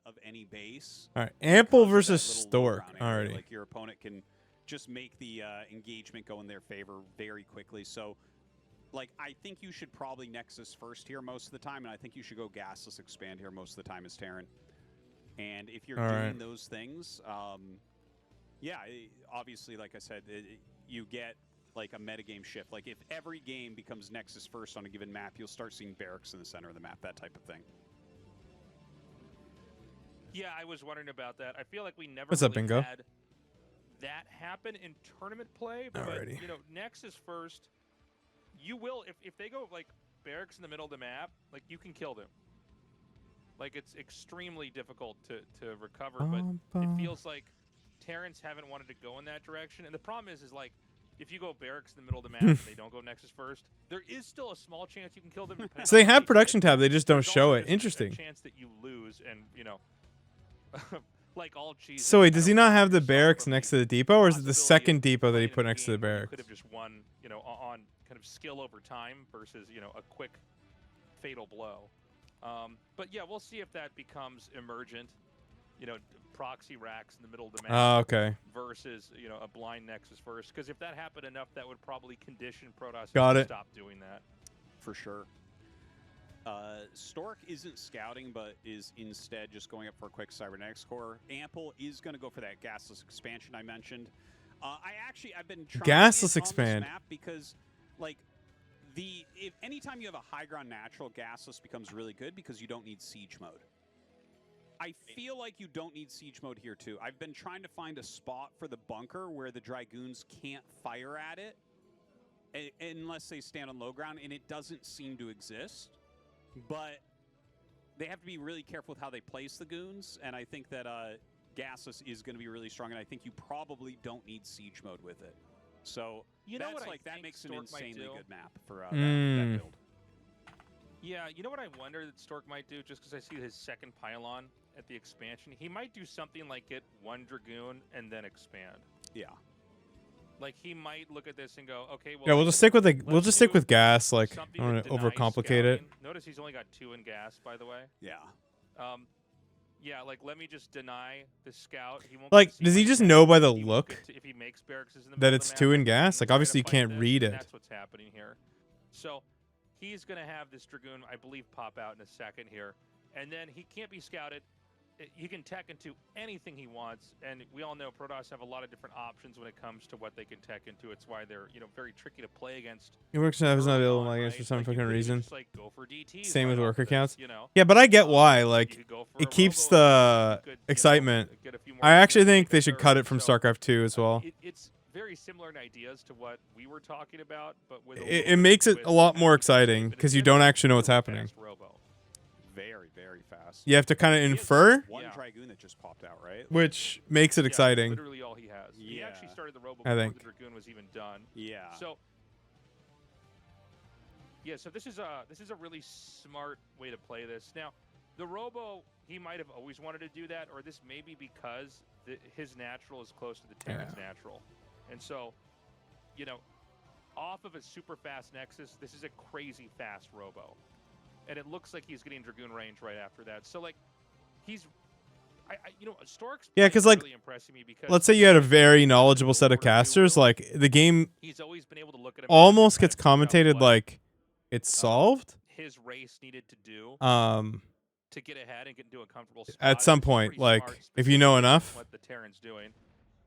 of any base. All right, Ample because of that versus little low Stork. ground area. Alrighty. Like your opponent can just make the engagement go in their favor very quickly. So, like, I think you should probably Nexus first here most of the time, and I think you should go Gasless Expand here most of the time as Terran. And if you're doing those things, yeah, obviously, like I said, you get like a metagame shift. Like if every game becomes Nexus first on a given map, you'll start seeing barracks in the center of the map, that type of thing. Yeah, I was wondering about that. I feel like we never What's up, really Bingo? had that happen in tournament play. But, Alrighty. you know, Nexus first, you will, if they go, like, barracks in the middle of the map, like, you can kill them. Like, it's extremely difficult to recover, but it feels like Terrans haven't wanted to go in that direction. And the problem is like, if you go barracks in the middle of the map and they don't go Nexus first, there is still a small chance you can kill them. So they have production tab, they just don't show it. Interesting. A chance that you lose, and you know, like all cheese. So wait, does he not have the barracks next to the depot, or is it the second depot that he put next to the barracks? Could have just won, you know, on kind of skill over time versus, you know, a quick fatal blow. But yeah, we'll see if that becomes emergent. You know, proxy racks in the middle of the map. Oh, okay. Versus, you know, a blind Nexus first. Because if that happened enough, that would probably condition Protoss to stop doing that. For sure. Stork isn't scouting, but is instead just going up for a quick Cybernetics core. Ample is going to go for that gasless expansion I mentioned. I've been trying gasless it expand on this map because, like, anytime you have a high ground natural, gasless becomes really good because you don't need siege mode. I feel like you don't need siege mode here too. I've been trying to find a spot for the bunker where the Dragoons can't fire at it unless they stand on low ground, and it doesn't seem to exist. But they have to be really careful with how they place the goons, and I think that gasless is going to be really strong, and I think you probably don't need siege mode with it. So you know what, like that makes an insanely good map for that build. Yeah, you know what I wonder that Stork might do, just because I see his second pylon at the expansion? He might do something like get one Dragoon and then expand. Yeah. Like he might look at this and go, okay, well, yeah, we'll just stick with gas. Like, I don't want to overcomplicate it. Notice he's only got 2 in gas, by the way. Yeah. Yeah, like let me just deny the scout. He won't. Like, does he just know by the look if he makes barracks in the that it's 2 in gas? Like, obviously you can't read it. That's what's happening here. So he's gonna have this Dragoon, I believe, pop out in a second here, and then he can't be scouted. He can tech into anything he wants, and we all know Protoss have a lot of different options when it comes to what they can tech into. It's why they're, you know, very tricky to play against. Your work staff is not available like for some fucking reason. Just, like, go for DTs Same with worker counts. You know? Yeah, but I get why. Like, it keeps the excitement. I actually think they should cut it from StarCraft 2 as well. It's very similar in ideas to what we were talking about, but with it makes it a lot more exciting because you don't actually know what's happening. Very, very fast. You have to kind of infer, one Dragoon that just popped out, right? Which makes it exciting. Literally all he has. Yeah. He actually started the Robo I before think. the Dragoon was even done. Yeah. So yeah, so this is a really smart way to play this. Now, the Robo, he might have always wanted to do that, or this may be because his natural is close to the Terran's natural. And so, you know, off of a super fast Nexus, this is a crazy fast Robo. And it looks like he's getting Dragoon range right after that. So, like, he's... you know, Stork's because like, really impressing me because let's say you had a very knowledgeable set of casters, like the game he's always been able to look at him almost gets commentated like it's solved. His race needed to do to get ahead and get into a comfortable spot. At some point, like if you know enough. What the Terran's doing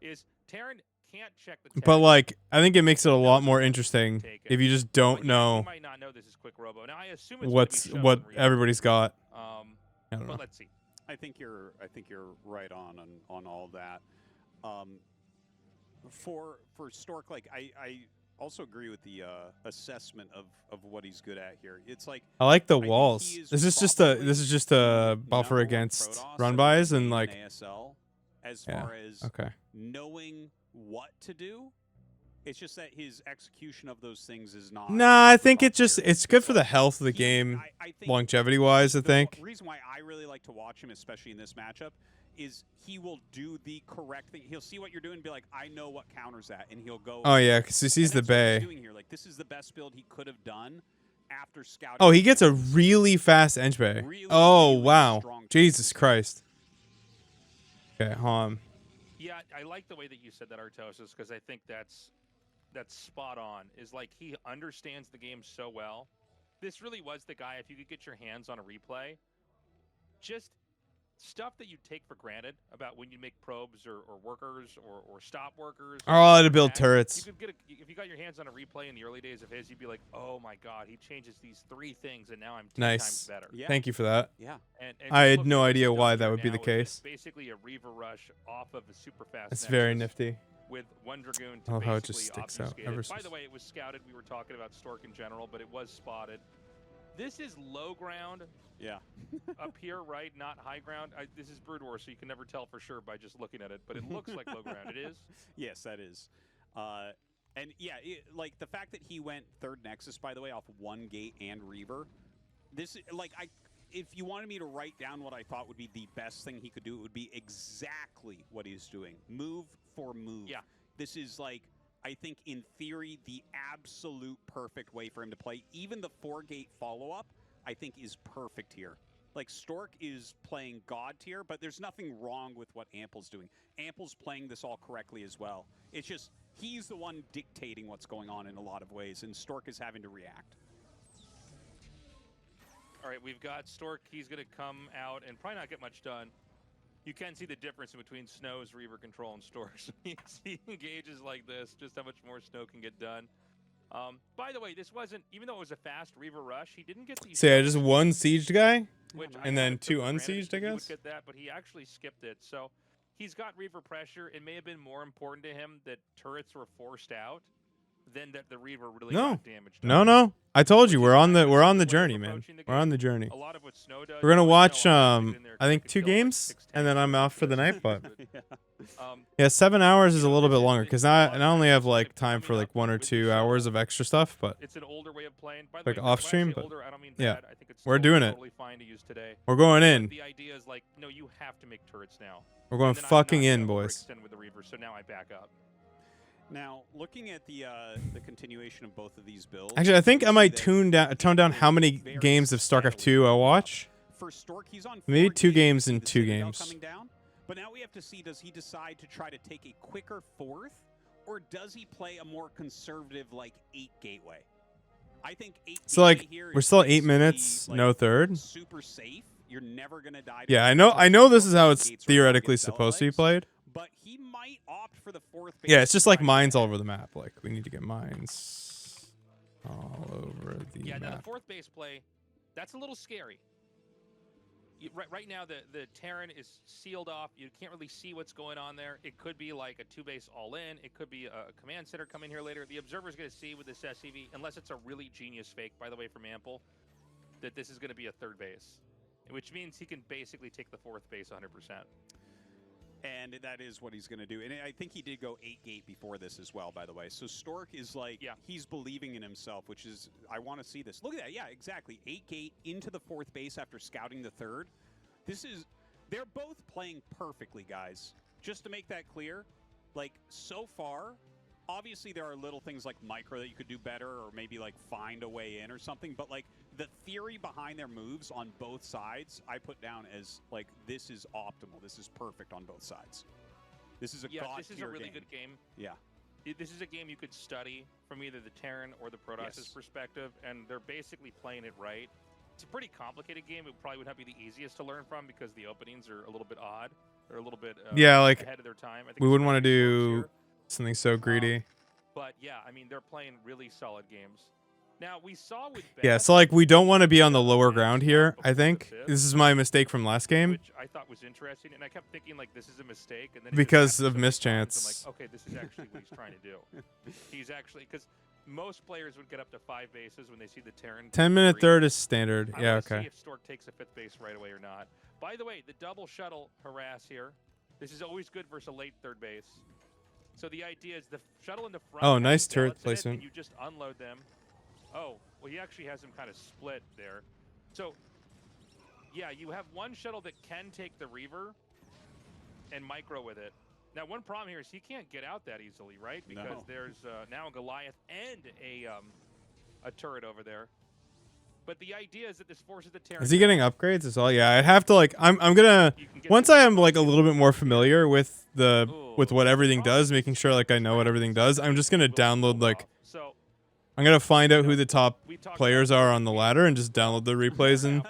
is Terran can't check the tech. But like, I think it makes it a lot more interesting if you just don't know. You might not know this is quick Robo. Now I assume it's what everybody's got. I don't know. But let's see. I think you're right on all that. For Stork, like I also agree with the assessment of what he's good at here. It's like I like the walls. This is just a buffer against run bys and like ASL as far as okay. knowing what to do. It's just that his execution of those things is not. Nah, I think it's good for the health of the game, I think longevity wise. I think. The reason why I really like to watch him, especially in this matchup, is he will do the correct thing. He'll see what you're doing and be like, I know what counters that, and he'll go. Oh yeah, because he sees the bay. Doing here. Like, this is the best build he could have done after scouting. Oh, he gets a really fast edge bay. Really, oh really wow, strong Jesus Christ. Okay, Yeah, I like the way that you said that, Artosis, because I think that's spot on. Is like he understands the game so well. This really was the guy. If you could get your hands on a replay, just stuff that you take for granted about when you make probes or workers or stop workers. Oh, to like build that, turrets. You could get if you got your hands on a replay in the early days of his, you'd be like, oh my god, he changes these 3 things and now I'm 10 times better. Yeah. Thank you for that. Yeah. And I just had look no at what idea he's why done that here would be now the is case. just basically a Reaver rush off of a super fast. It's very Nexus nifty. with 1 Dragoon I to love how it basically just sticks out obfuscate ever it. By so the way, it was scouted. We were talking about Stork in general, but it was spotted. This is low ground. Yeah. Up here, right? Not high ground. This is Brood War, so you can never tell for sure by just looking at it, but it looks like low ground. It is? Yes, that is. And yeah, like the fact that he went 3rd Nexus, by the way, off 1 gate and Reaver. This, like, if you wanted me to write down what I thought would be the best thing he could do, it would be exactly what he's doing. Move for move. Yeah. This is like, I think in theory, the absolute perfect way for him to play. Even the 4-gate follow-up, I think, is perfect here. Like, Stork is playing God tier, but there's nothing wrong with what Ample's doing. Ample's playing this all correctly as well. It's just, he's the one dictating what's going on in a lot of ways, and Stork is having to react. All right, we've got Stork. He's going to come out and probably not get much done. You can see the difference between Snow's Reaver control and Stork. So you see engages like this, just how much more Snow can get done. By the way, this wasn't, even though it was a fast Reaver rush, he didn't get these. So yeah, just 1 sieged guy, and then I 2 took for granted unsieged, I he would guess. get that, but he actually skipped it. So he's got Reaver pressure. It may have been more important to him that turrets were forced out than that the Reaver really got damaged. No. I told you we're on the journey, man. We're on the journey. A lot of what Snow does. We're gonna watch I think 2 games, and then I'm off for the night. But Yeah. yeah, 7 hours is a little bit longer because I only have like time for like 1 or 2 hours of extra stuff. But it's an older way of playing. By the like way, off when I stream, say but older, I don't mean yeah, bad. I think it's we're still doing it. totally fine to use today. We're going But in. the idea is like, no, you have to make turrets now. We're going And then I'm fucking not in, gonna boys. overextend with the Reaver, so now I back up. Now, looking at the continuation of both of these builds, Actually, I think we I see might that tone down how many very games of StarCraft steadily 2 I'll watch. For Stork, he's on Maybe 4 2 games games in with the 2 Citadel games. coming down. But now we have to see, does he decide to try to take a quicker 4th, or does he play a more conservative, like, 8 gateway? I think 8 So like here we're is still 8 basically, minutes, like, no 3rd. super safe. You're never gonna die. To Yeah, the I know this is how gates it's right now theoretically against supposed to be Bella played. but he might opt for the 4th base. Yeah, it's just to like try and mines get all ahead. over the map. Like we need to get mines all over the Yeah, now map. the 4th base play, that's a little scary. Right now, the Terran is sealed off. You can't really see what's going on there. It could be like a 2-base all-in. It could be a command center coming here later. The observer's going to see with this SCV, unless it's a really genius fake, by the way, from Ample, that this is going to be a 3rd base, which means he can basically take the 4th base 100%. And that is what he's going to do. And I think he did go 8-gate before this as well, by the way. So Stork is like, he's believing in himself, which is, I want to see this. Look at that. Yeah, exactly. 8-gate into the 4th base after scouting the 3rd. They're both playing perfectly, guys. Just to make that clear, like, so far, obviously there are little things like micro that you could do better or maybe, like, find a way in or something. But, like, the theory behind their moves on both sides, I put down as, like, this is optimal. This is perfect on both sides. This is a this is a really good game. Yeah. This is a game you could study from either the Terran or the Protoss's perspective, and they're basically playing it right. It's a pretty complicated game. It probably would not be the easiest to learn from because the openings are a little bit odd. They're a little bit like ahead of their time. I think we wouldn't want to do here. something so greedy. But yeah, I mean, they're playing really solid games. Now, we saw with Yeah, so like we don't want to be on the lower ground here, I think. This is my mistake from last game. Which I thought was interesting, and I kept thinking, like, this is a mistake. And then because of mischance. I'm like, okay, this is actually what he's trying to do. He's actually, because most players would get up to 5 bases when they see the Terran. 10-minute 3rd is standard. Yeah, okay. See if Stork takes a 5th base right away or not. By the way, the double shuttle harass here. This is always good versus a late 3rd base. So the idea is the shuttle in the front. Oh, nice has turret pellets in it, placement. and you just unload them. Oh, well, he actually has them kind of split there. So, yeah, you have one shuttle that can take the Reaver and micro with it. Now, one problem here is he can't get out that easily, right? Because there's now a Goliath and a turret over there. But the idea is that this forces the Terran. Is he getting upgrades as well? Yeah, I'd have to like. I'm gonna once I am like a little bit more familiar with what everything does, making sure like I know what everything does. I'm just gonna download like. I'm gonna find out who the top players are on the ladder and just download the replays and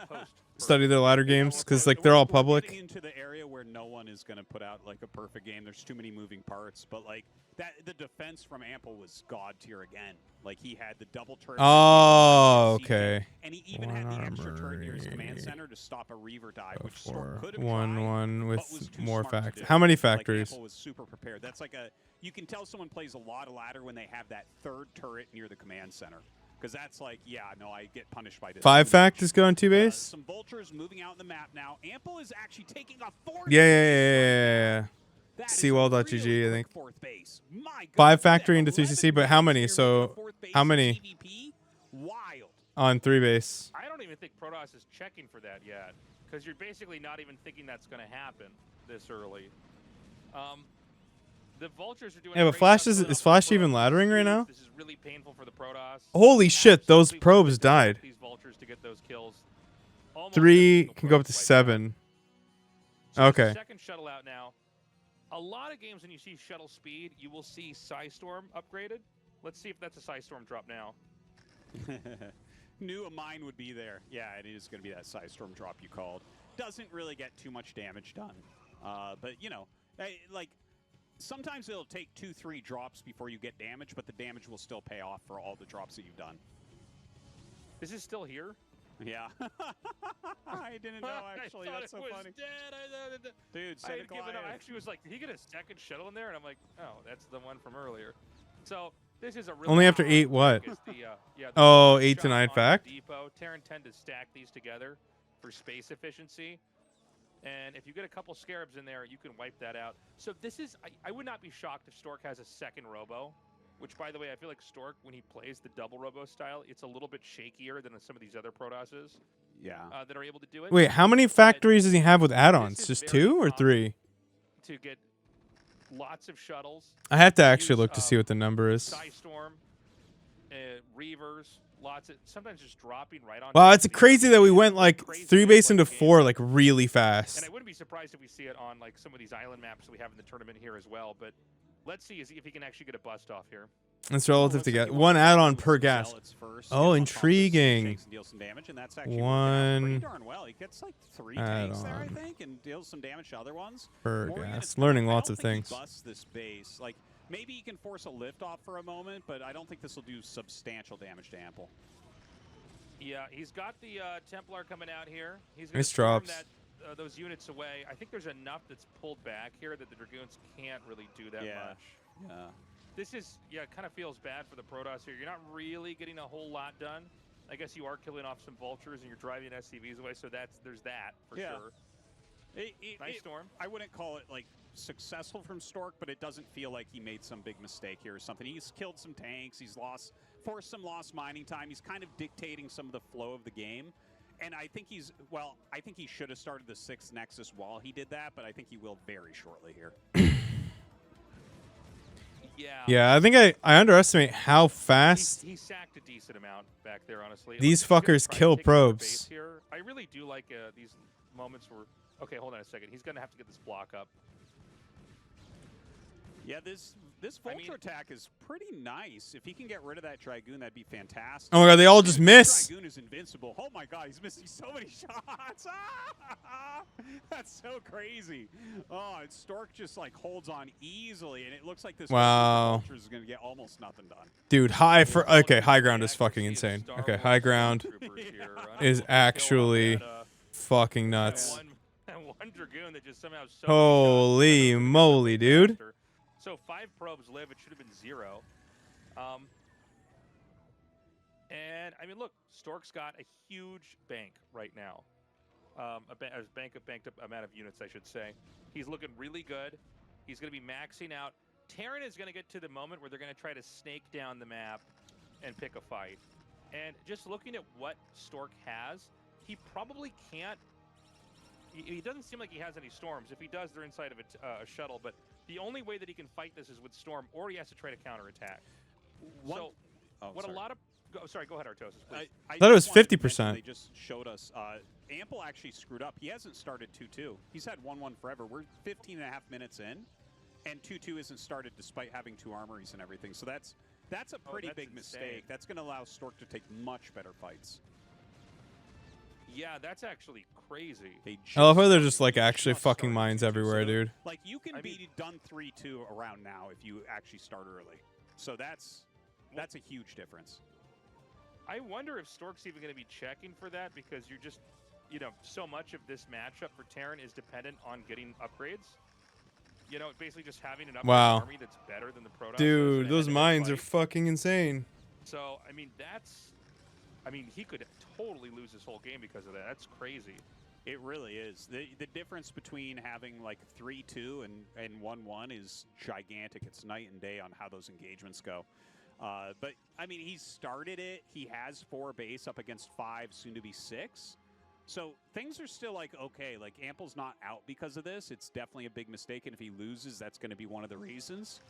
study their ladder games because like they're all public. We're getting into the area where no one is gonna put out like a perfect game. There's too many moving parts, but like the defense from Ample was god tier again. Like he had the double turret. Oh, okay. And he even had the extra turret near his command center to stop a Reaver dive, which Stork could have one with was too more smart to factories. do. How many Like, factories? Ample was super prepared. That's like you can tell someone plays a lot of ladder when they have that third turret near the command center. Because that's like, yeah, no, I get punished by this. 5 factors going 2 base? Some vultures moving out in the map now. Ample is actually taking a 4th Yeah. That is Seawall.gg, really I think. quick 4th base. My 5 God, factory into 11 3CC, but how many? here So, with the 4th base how in many? PvP? Wild. On 3 base. I don't even think Protoss is checking for that yet, because you're basically not even thinking that's going to happen this early. The vultures are doing. Yeah, but Flash is Flash even laddering right now? This is really painful for the Protoss. Holy shit, those Absolutely probes died. These vultures to get those kills. Almost 3 every can go up to probe wiped 7. out. So there's a Okay. second shuttle out now. A lot of games when you see shuttle speed, you will see Psystorm upgraded. Let's see if that's a Psystorm drop now. Knew a mine would be there. Yeah, it is going to be that Psystorm drop you called. Doesn't really get too much damage done. But, you know, like, sometimes it'll take 2-3 drops before you get damage, but the damage will still pay off for all the drops that you've done. This is still here? Yeah. I didn't know, actually. That's so funny. Dead. Dude, I send had given up. I actually was like, did he get a second shuttle in there? And I'm like, oh, that's the one from earlier. So this is a really Only after 8 what? yeah, Oh, the 8 to shot 9 on fact? the Depot. Terran tend to stack these together for space efficiency. And if you get a couple Scarabs in there, you can wipe that out. So this is, I would not be shocked if Stork has a second Robo, which, by the way, I feel like Stork, when he plays the double Robo style, it's a little bit shakier than some of these other Protosses that are able to do it. Wait, how many factories does he have with add-ons? is Just very 2 or common. 3? To get lots of shuttles. I have to actually use, look to see what the number is. Psystorm, Reavers, lots of, sometimes just dropping right on. Wow, top it's of the crazy that we enemy. went like Crazy 3 base like into game. 4 like really fast. And I wouldn't be surprised if we see it on like some of these island maps that we have in the tournament here as well. But let's see if he can actually get a bust off here. It's relative to get 1 add-on per gas. Oh, intriguing. One Well. He gets like 3 tanks there, I add-on think, and deals some damage to other ones. per Morgan gas. is Learning I lots don't of think things. He busts this base. Like maybe he can force a lift off for a moment, but I don't think this will do substantial damage to Ample. Yeah, he's got the Templar coming out here. He's Nice going to drops. that those units away. I think there's enough that's pulled back here that the Dragoons can't really do that much. Yeah. This is, it kind of feels bad for the Protoss here. You're not really getting a whole lot done. I guess you are killing off some vultures and you're driving SCVs away, so there's that for sure. Nice storm. I wouldn't call it like successful from Stork, but it doesn't feel like he made some big mistake here or something. He's killed some tanks. He's forced some lost mining time. He's kind of dictating some of the flow of the game. And I think I think he should have started the 6th Nexus while he did that, but I think he will very shortly here. Yeah, I think I underestimate how fast he sacked a decent amount back there, honestly. these He's gonna fuckers try to kill take over probes. base here. I really do like these moments where, okay, hold on a second. He's going to have to get this block up. Yeah, this Vulture attack is pretty nice. If he can get rid of that Dragoon, that'd be fantastic. Oh my god, they all just miss. Dragoon is invincible. Oh my god, he's missing so many shots. That's so crazy. Oh, and Stork just like holds on easily, and it looks like this Vulture is going to get almost nothing done. Dude, high ground is fucking insane. Okay, high ground is actually fucking nuts. One Dragoon that just somehow Holy moly, dude. So 5 probes live. It should have been 0. And I mean, look, Stork's got a huge bank right now. A banked up amount of units, I should say. He's looking really good. He's going to be maxing out. Terran is going to get to the moment where they're going to try to snake down the map and pick a fight. And just looking at what Stork has, he probably can't. He doesn't seem like he has any storms. If he does, they're inside of a shuttle. But the only way that he can fight this is with storm, or he has to try to counterattack. Go Sorry, go ahead, Artosis, please. I thought it was just wanted to 50%. mention They just showed us. Ample actually screwed up. He hasn't started 2-2. He's had 1-1 forever. We're 15 and a half minutes in, and 2-2 isn't started despite having 2 armories and everything. So that's a pretty that's big insane. mistake. That's going to allow Stork to take much better fights. Yeah, that's actually crazy. I love how they're just started- like actually just fucking started mines 2-2. everywhere, So, dude. Like you can I be mean- done 3-2 around now if you actually start early. So that's a huge difference. I wonder if Stork's even going to be checking for that because you're just, so much of this matchup for Terran is dependent on getting upgrades. Basically just having an upgrade Wow. army that's better than the Protoss. Dude, those mines are fucking insane. So, I mean, he could totally lose this whole game because of that. That's crazy. It really is. The difference between having like 3-2 and 1-1 is gigantic. It's night and day on how those engagements go. But I mean, he started it. He has 4 base up against 5, soon to be 6. So things are still like okay. Like Ample's not out because of this. It's definitely a big mistake, and if he loses, that's going to be one of the reasons.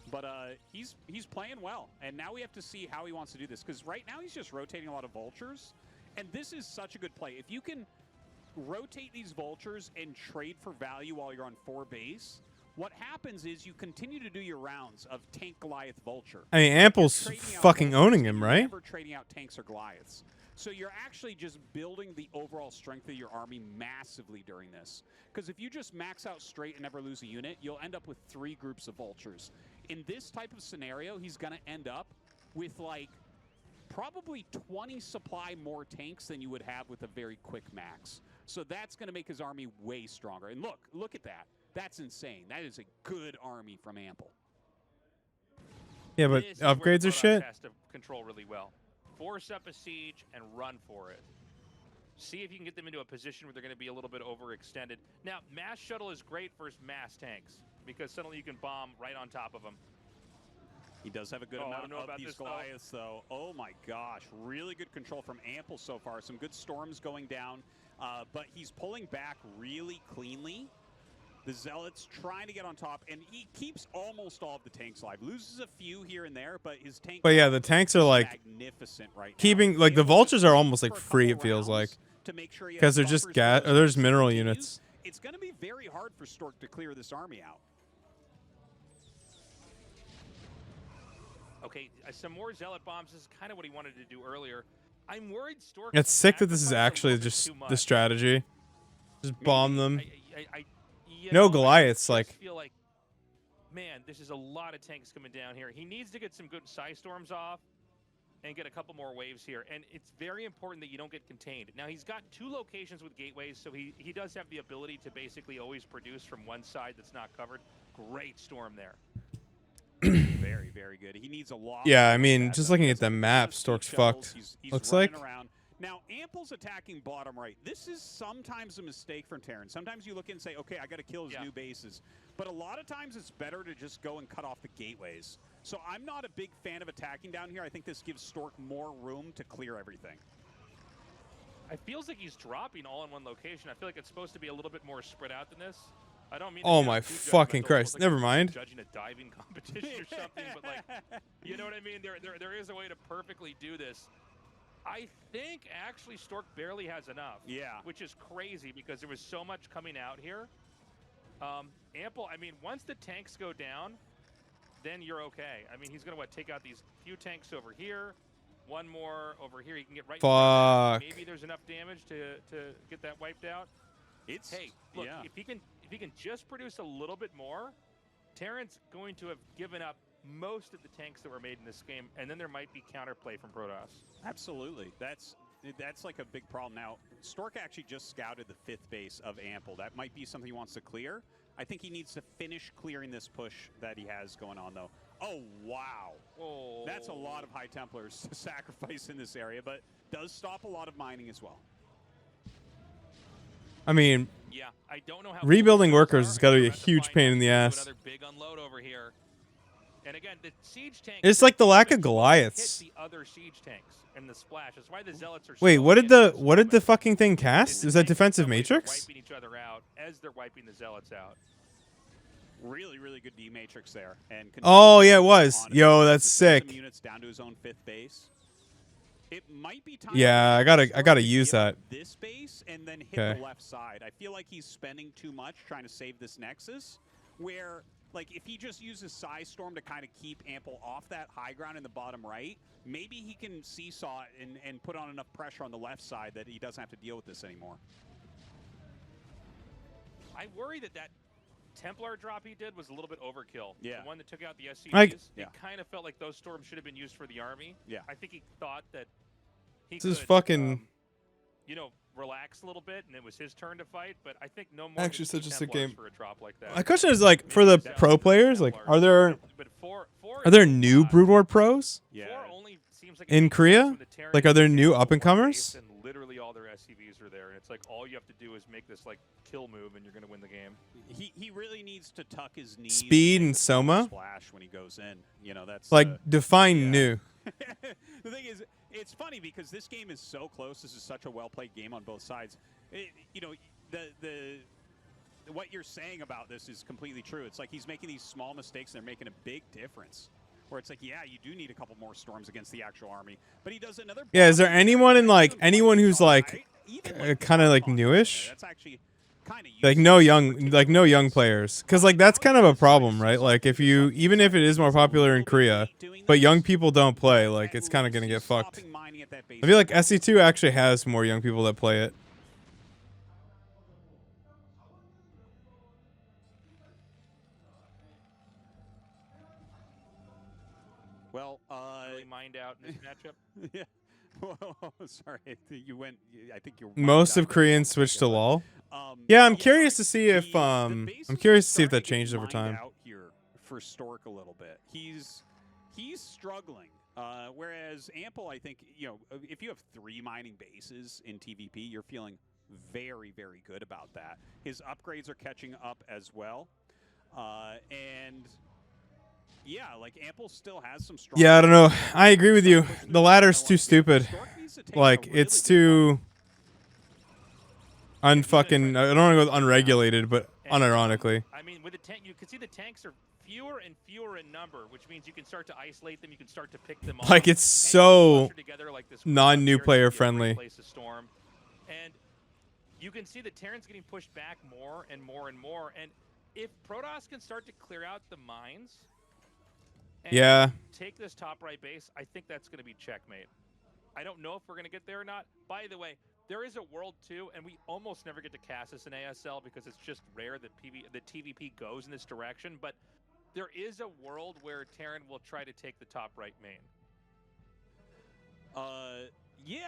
But he's playing well, and now we have to see how he wants to do this because right now he's just rotating a lot of vultures, and this is such a good play. If you can rotate these vultures and trade for value while you're on 4 base, what happens is you continue to do your rounds of tank Goliath vulture. I mean, Ample's Trading out fucking vultures, owning and him, you're right? Never trading out tanks or Goliaths. So you're actually just building the overall strength of your army massively during this. Because if you just max out straight and never lose a unit, you'll end up with 3 groups of vultures. In this type of scenario, he's going to end up with like probably 20 supply more tanks than you would have with a very quick max. So that's going to make his army way stronger. And look at that. That's insane. That is a good army from Ample. Yeah, but This is where the upgrades are Protoss shit. has to control really well. Force up a siege and run for it. See if you can get them into a position where they're going to be a little bit overextended. Now, mass shuttle is great for mass tanks because suddenly you can bomb right on top of them. He does have a good I amount don't know of about these this, though. Goliaths, though. Oh my gosh, really good control from Ample so far. Some good storms going down, but he's pulling back really cleanly. The Zealots trying to get on top, and he keeps almost all of the tanks alive. Loses a few here and there, but his tank. But yeah, the tanks are like magnificent right now. keeping like the Able to vultures are wait almost like for a free. couple It feels like rounds to make sure he has because they're just buffers gas for or those there's tanks mineral continues. units. It's going to be very hard for Stork to clear this army out. Okay, some more Zealot bombs. This is kind of what he wanted to do earlier. I'm worried Stork. It's sick that this is sacrificed a actually little bit just too the much. strategy. Just bomb them. You No know, Goliaths, I like- just feel like, man, this is a lot of tanks coming down here. He needs to get some good Psy Storms off and get a couple more waves here. And it's very important that you don't get contained. Now, he's got 2 locations with gateways, so he does have the ability to basically always produce from one side that's not covered. Great storm there. Very, very good. He needs a lot. Yeah, more I like mean, that, just though. looking He at has the a ton map, of Stork's siege shells. fucked. He's Looks running like. around. Now, Ample's attacking bottom right. This is sometimes a mistake from Terran. Sometimes you look and say, okay, I got to kill his new bases. But a lot of times it's better to just go and cut off the gateways. So I'm not a big fan of attacking down here. I think this gives Stork more room to clear everything. It feels like he's dropping all in one location. I feel like it's supposed to be a little bit more spread out than this. I don't mean to Oh sound my too fucking judgmental, Christ. almost like Never you're mind. Judging a diving competition or something, but like, you know what I mean? There is a way to perfectly do this. I think actually Stork barely has enough. Yeah. Which is crazy because there was so much coming out here. Ample, I mean, once the tanks go down, then you're okay. I mean, he's going to take out these few tanks over here. One more over here. He can get right in front of that. Fuck. Maybe there's enough damage to get that wiped out. It's Hey, look, yeah. if he can just produce a little bit more, Terran's going to have given up most of the tanks that were made in this game, and then there might be counterplay from Protoss. Absolutely. That's like a big problem. Now, Stork actually just scouted the 5th base of Ample. That might be something he wants to clear. I think he needs to finish clearing this push that he has going on, though. Oh, wow. Oh, That's a lot of High Templars to sacrifice in this area, but does stop a lot of mining as well. I mean, yeah. I don't know how rebuilding full workers those has are. got to We're be a about huge find pain out. in the Do ass. Another big unload over here. And again, the siege tank. It's like the lack of hit Goliaths. the other siege tanks and the splash. That's why the Zealots are. Wait, so what did in the this what did the moment. fucking thing cast? The Is that tanks in defensive some ways are matrix? Wiping each other out as they're wiping the Zealots out. Really, really good D matrix there. And Oh, yeah, it continues was. on Yo, his- that's to send some sick. units down to his own 5th base. It might be time. Yeah, I gotta use get that. this base and then hit Okay. the left side. I feel like he's spending too much trying to save this Nexus. Where, like, if he just uses Size Storm to kind of keep Ample off that high ground in the bottom right, maybe he can seesaw it and put on enough pressure on the left side that he doesn't have to deal with this anymore. I worry that Templar drop he did was a little bit overkill. Yeah. The one that took out the SCVs, Yeah. it kind of felt like those storms should have been used for the army. Yeah. I think he thought that he This could, is fucking. you know, relax a little bit, and it was his turn to fight. But I think no more. Actually, than such a two sick Templars game. for a drop like that. My question is like for the pro players, like are there new Brood War pros Yeah. only seems like in Korea? Like are there new up and comers? And literally all their SCVs are there, and it's like all you have to do is make this like kill move, and you're gonna win the game. He really needs to tuck his knees. Speed make and a Soma? splash when he goes in. You know, that's Like define yeah. new. The thing is, it's funny because this game is so close. This is such a well-played game on both sides. You know, what you're saying about this is completely true. It's like he's making these small mistakes and they're making a big difference. Where it's like, yeah, you do need a couple more storms against the actual army, but he does another. Yeah, is there anyone in like anyone who's like kind of like newish? That's actually kind of Like no young players, because like that's kind of a problem, right? Like if you even if it is more popular in Korea, but young people don't play, like it's kind of gonna get fucked. I feel like SC2 actually has more young people that play it. Well, Really mined out in this matchup. yeah. Whoa, sorry, you went. I think you're. Most of Koreans switched to LoL. Yeah, I'm curious to see if I'm curious to see if that changed over time. Out here for Stork a little bit. He's struggling. Whereas Ample, I think, you know, if you have 3 mining bases in TVP, you're feeling very, very good about that. His upgrades are catching up as well, and yeah, like Ample still has some strong. Yeah, I don't know. I agree with you. The ladder's too stupid. Like it's too unfucking. I don't want to go with unregulated, but unironically. I mean, with the tank, you can see the tanks are fewer and fewer in number, which means you can start to isolate them. You can start to pick them off. Like it's so non-new player friendly. Storm, and you can see the Terran's getting pushed back more and more and more. And if Protoss can start to clear out the mines, and take this top right base, I think that's going to be checkmate. I don't know if we're going to get there or not. By the way, there is a world too, and we almost never get to cast this in ASL because it's just rare that the TVP goes in this direction. But there is a world where Terran will try to take the top right main. Yeah.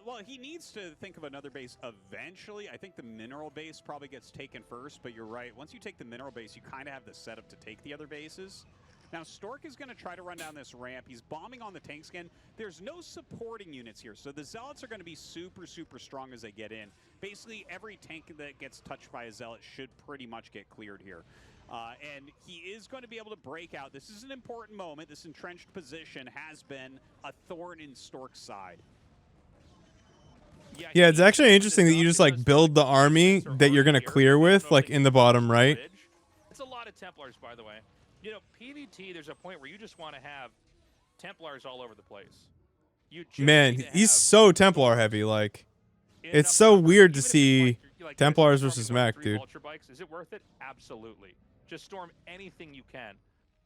Well, he needs to think of another base eventually. I think the mineral base probably gets taken first, but you're right. Once you take the mineral base, you kind of have the setup to take the other bases. Now, Stork is going to try to run down this ramp. He's bombing on the tank skin. There's no supporting units here, so the Zealots are going to be super, super strong as they get in. Basically, every tank that gets touched by a Zealot should pretty much get cleared here. And he is going to be able to break out. This is an important moment. This entrenched position has been a thorn in Stork's side. Yeah, it's actually interesting that you just like build the army that you're going to clear with like in the bottom right. It's a lot of Templars, by the way. You know, PvT, there's a point where you just want to have Templars all over the place. Man, he's so Templar heavy. Like, it's so weird to see Templars versus Mech, dude. Ultra bikes. Is it worth it? Absolutely. Just storm anything you can.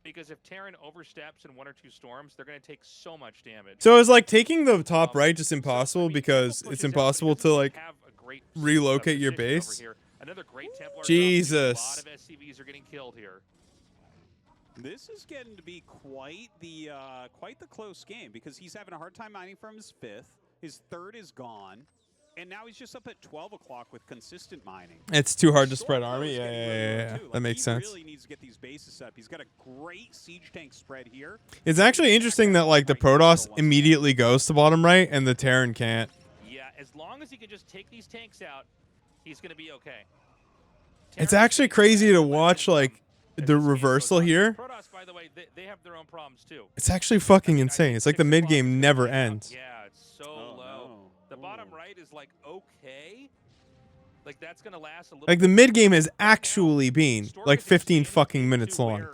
Because if Terran oversteps in 1 or 2 storms, they're going to take so much damage. So is like taking the top right just impossible because it's impossible to like relocate your base? Another great Templar. Jesus. A lot of SCVs are getting killed here. This is getting to be quite the close game because he's having a hard time mining from his 5th. His 3rd is gone, and now he's just up at 12 o'clock with consistent mining. It's too hard to spread army. Yeah. That makes sense. He really needs to get these bases set up. He's got a great siege tank spread here. It's actually interesting that like the Protoss immediately goes to bottom right and the Terran can't. Yeah, as long as he can just take these tanks out, he's going to be okay. It's actually crazy to watch like the reversal here. Protoss, by the way, they have their own problems too. It's actually fucking insane. It's like the mid game never ends. Yeah, it's so low. No. The bottom right is like okay. Like that's gonna last a little. Like the mid game has actually been like 15 fucking minutes long.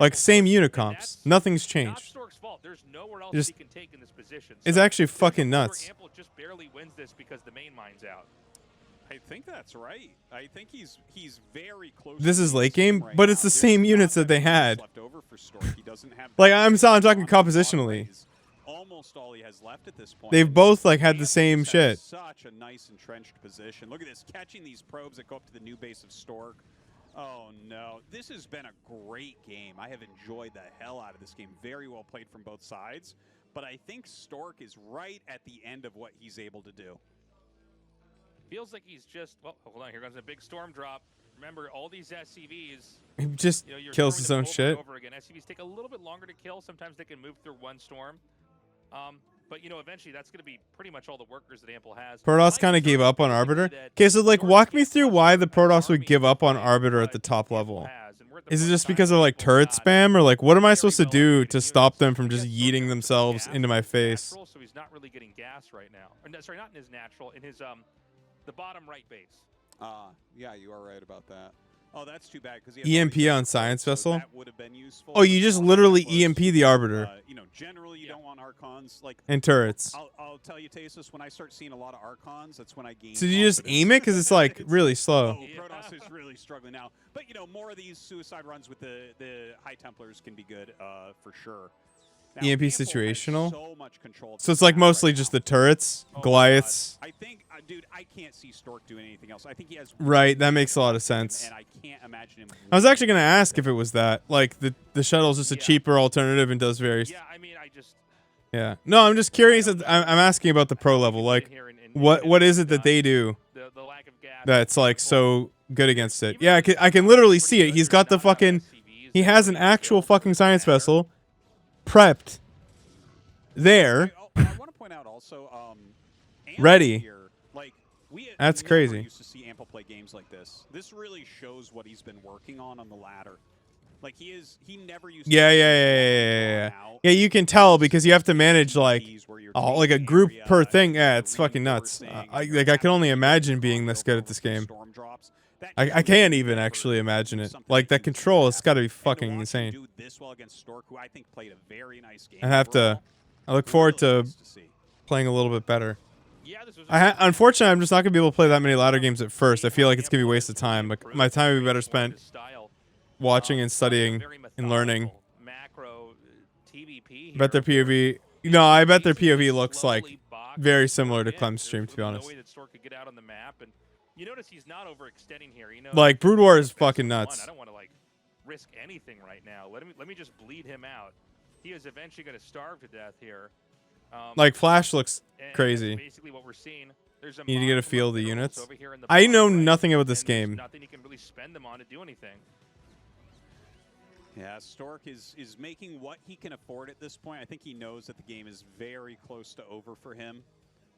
Like same unicomps. Nothing's changed. Stork's fault. There's nowhere else Just- he can take in this position. It's So actually there's fucking no way where nuts. Ample just barely wins this because the main mine's out. I think that's right. I think he's very close. This to is being late the same game, right but it's now. the There's same not units that they many units had. left over for Stork. He doesn't have Like, that I'm many. talking Bottom compositionally. right is almost all he has left at this point. They've both like had the Ample same just has shit. Such a nice entrenched position. Look at this, catching these probes that go up to the new base of Stork. Oh no, this has been a great game. I have enjoyed the hell out of this game. Very well played from both sides. But I think Stork is right at the end of what he's able to do. Feels like he's just, well, hold on, here comes a big storm drop. Remember, all these SCVs, He just you know, you're kills throwing his them own over shit. and over again. SCVs take a little bit longer to kill. Sometimes they can move through one storm. But, you know, eventually that's going to be pretty much all the workers that Ample has. Protoss kind of gave up on Arbiter. Okay, so like walk me through why the Protoss would give up on Arbiter at the top level. Is it just because of like turret spam, or like what am I supposed to do to stop them from just yeeting themselves into my face? So he's not really getting gas right now. Or, no, sorry, not in his natural, in his the bottom right base. Yeah, you are right about that. Oh, that's too bad because EMP on Science Vessel? That would have been useful. Oh, you just literally EMP the Arbiter You know, generally you don't want Archons. Like, and turrets. I'll tell you, Tasus, when I start seeing a lot of Archons, that's when I gain. So do you just confidence. aim it because it's like really slow? Oh, Protoss is really struggling now. But you know, more of these suicide runs with the High Templars can be good for sure. Now, EMP Ample has situational? So much control of So this it's like map mostly right just now. the turrets, Oh my Goliaths. God. I think, dude, I can't see Stork doing anything else. I think he has. Right, that makes a lot of sense. And I can't imagine him. I was actually gonna ask if it was that. Like the shuttle's just a Yeah. cheaper alternative and does very. Yeah, I mean, I just. Yeah. No, I'm just curious. I'm asking about the pro level. Like, what is it that they do The lack of gas that's like so good against it? Yeah, I can literally see it. He's got the fucking. He has an actual fucking science vessel, prepped. There. I want to point out also, Ample Ready. Here, like That's never crazy. Used to see Ample play games like this. This really shows what he's been working on the ladder. Like he never used. Yeah, to yeah. Yeah, you can tell because you have to manage like like a group per thing. Yeah, it's fucking nuts. I can only imagine being this good at this game. I can't even actually imagine it. Like that control has got to be fucking insane. I have to. I look forward to playing a little bit better. Yeah, this was Unfortunately, I'm just not gonna be able to play that many ladder games at first. I feel like it's gonna be a waste of time. Like my time would be better spent watching and studying and learning. Macro TVP. I bet their POV. No, I bet their POV looks like very similar to Clem's stream, to be honest. No way that Stork could get out on the map, and you notice he's not overextending here. You know, Like Brood War is fucking nuts. I don't want to like risk anything right now. Let me just bleed him out. He is eventually going to starve to death here. Like Flash looks and crazy. that's basically what we're seeing. There's a You need to get a mob feel of the minerals units. over here in the I know bottom right, nothing about this and there's game. Nothing you can really spend them on to do anything. Yeah, Stork is making what he can afford at this point. I think he knows that the game is very close to over for him.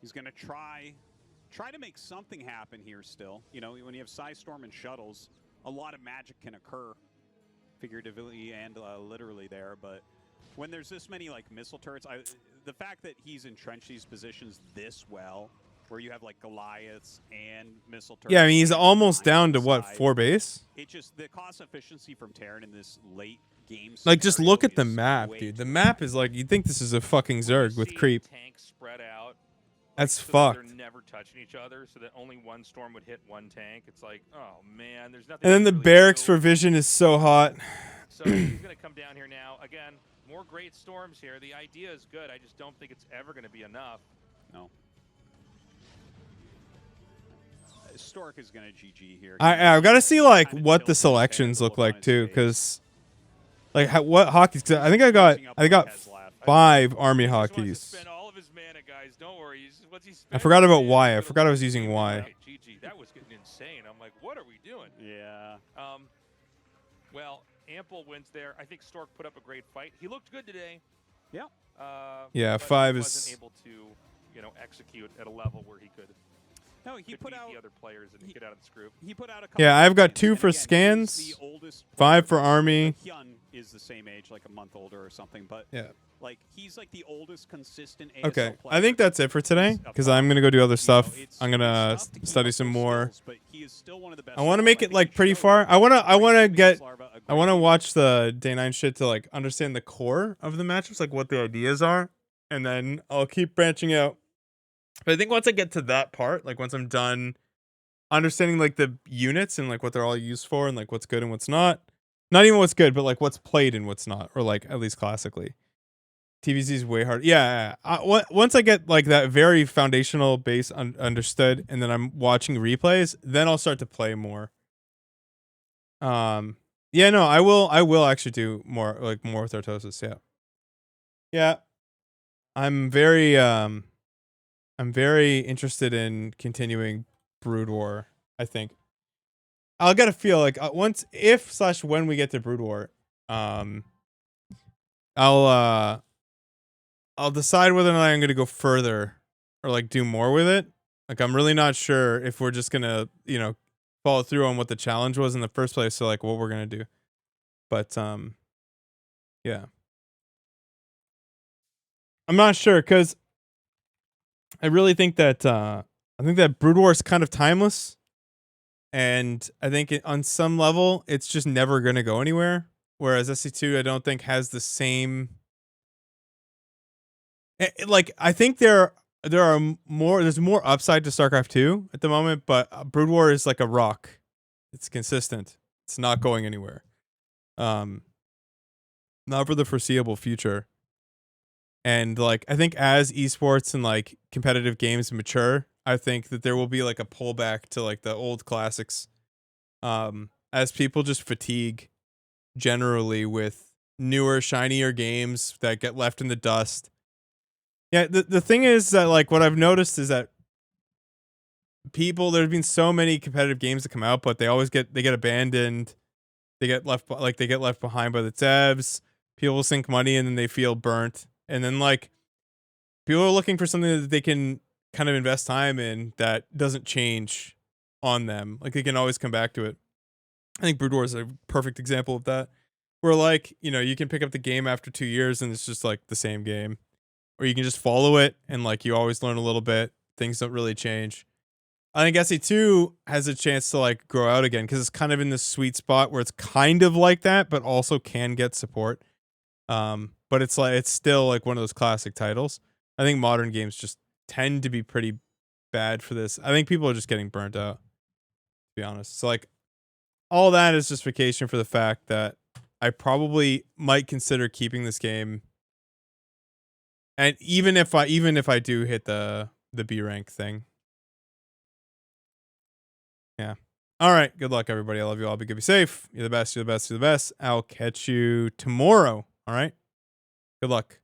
He's going to try to make something happen here still. You know, when you have Psystorm and shuttles, a lot of magic can occur, figuratively and literally there. But when there's this many like missile turrets, the fact that he's entrenched these positions this well, where you have like Goliaths and missile turrets. Yeah, I mean he's and almost behind down to the what, side, 4 base? It just the cost efficiency from Terran in this late game. Like just look at the scenario is map, way dude. too The map is like you'd think this is a fucking Zerg with See creep. tanks spread out. That's so that fucked. They're never touching each other, so that only one storm would hit one tank. It's like, oh man, there's nothing. And then you the can really barracks do. for vision is so hot. So he's gonna come down here now. Again, more great storms here. The idea is good. I just don't think it's ever gonna be enough. No. Stork is gonna GG here. I've got to see like Kinda what the tilted selections there, look looking on like his too, face. because like what hockeys? 'Cause I think I got Using up what has left. 5 army He just wants to hockeys. spend all of his mana, guys. Don't worry. What's he I spending? forgot about Man, Y. I he's forgot I gonna was lose using the game. Y. Okay, GG. That was getting insane. I'm like, what are we doing? Yeah. Well, Ample wins there. I think Stork put up a great fight. He looked good today. Yeah. Yeah, but 5 he is- wasn't able to, you know, execute at a level where he could No, he put beat out. the other players and get out of this group. He put out a couple. Yeah, I've got of 2 wins, for and again, he's scans, the oldest 5 for player. army. Hyun is the same age, like a month older or something, but Yeah. like he's like the oldest consistent ASL Okay, player. I think that's it for today because I'm gonna go do other stuff. I'm gonna study some more. I want to make it like pretty far. I wanna get I want to watch the day 9 shit to like understand the core of the matchups, like what the ideas are, and then I'll keep branching out. But I think once I get to that part, like once I'm done understanding like the units and like what they're all used for and like what's good and what's not even what's good, but like what's played and what's not, or like at least classically. TVZ is way hard. Yeah. Once I get like that very foundational base understood, and then I'm watching replays, then I'll start to play more. Yeah, no, I will actually do more with Artosis. Yeah. Yeah. I'm very interested in continuing Brood War, I think. I'll get a feel like once if / when we get to Brood War, I'll decide whether or not I'm gonna go further or like do more with it. Like I'm really not sure if we're just gonna, follow through on what the challenge was in the first place, so like what we're gonna do. But yeah. I'm not sure because I really think that Brood War is kind of timeless. And I think on some level, it's just never going to go anywhere. Whereas SC2, I don't think has the same. Like, I think there's more upside to StarCraft 2 at the moment, but Brood War is like a rock. It's consistent. It's not going anywhere. Not for the foreseeable future. And like, I think as esports and like competitive games mature, I think that there will be like a pullback to like the old classics. As people just fatigue generally with newer, shinier games that get left in the dust. Yeah, the thing is that like what I've noticed is that there's been so many competitive games that come out, but they get abandoned. They get left behind by the devs. People sink money and then they feel burnt. And then like people are looking for something that they can kind of invest time in that doesn't change on them. Like they can always come back to it. I think Brood War is a perfect example of that. Where like, you can pick up the game after 2 years and it's just like the same game. Or you can just follow it and like you always learn a little bit. Things don't really change. I think SE2 has a chance to like grow out again because it's kind of in this sweet spot where it's kind of like that, but also can get support. But it's still like one of those classic titles. I think modern games just tend to be pretty bad for this. I think people are just getting burnt out, to be honest. So like all that is justification for the fact that I probably might consider keeping this game. And even if I do hit the B rank thing. Yeah. All right. Good luck, everybody. I love you all. Be good. Be safe. You're the best. You're the best. You're the best. I'll catch you tomorrow. All right. Good luck.